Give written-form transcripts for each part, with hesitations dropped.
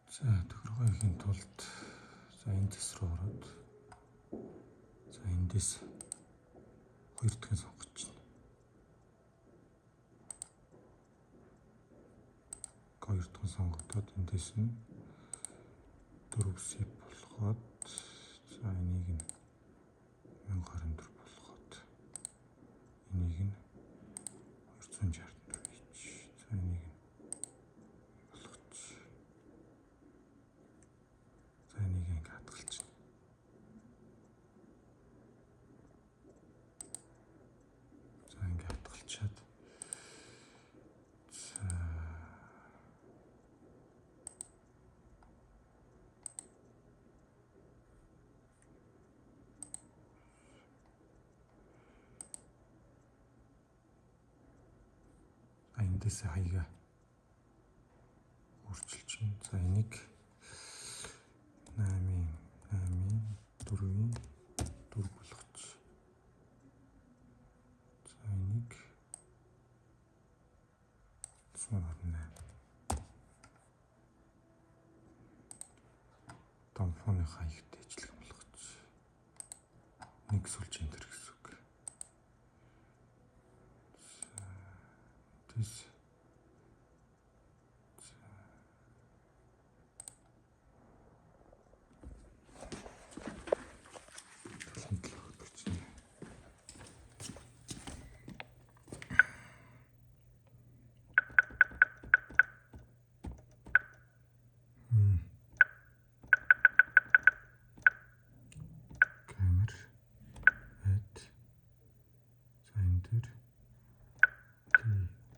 За төгрөгөө ихийн тулд за энэ зэс рүү ороод за эндээс 2 дахин сонгож чинь. 2 дахин сонгогдоод эндээс нь 4 сип болгоод за энийг нь 1024 болгоод энийг нь 264 хийж за энийг нь болгоч. За энийг ингээ хадгалчихна. За ингээ хадгалчаад за эндээс хаяга өөрчилж чинь. За энийг 4-ийн 4 болгоч. За энийг 128. Домфоны хаягт ижлэх болгоч. Нэг сүлж энэ төр гэсэн үг. За тэс камер эд за энэ төр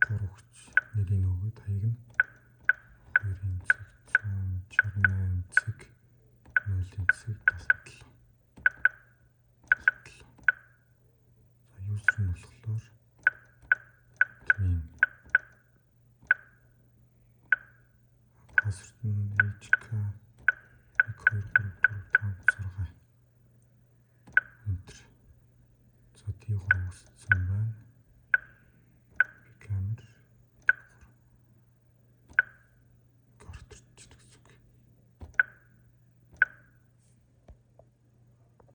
гурвч нэрийн өгөөд хаяг нь 2-ын цаг 168 цаг 0-ын цаг 77. За юусэр нь болохоор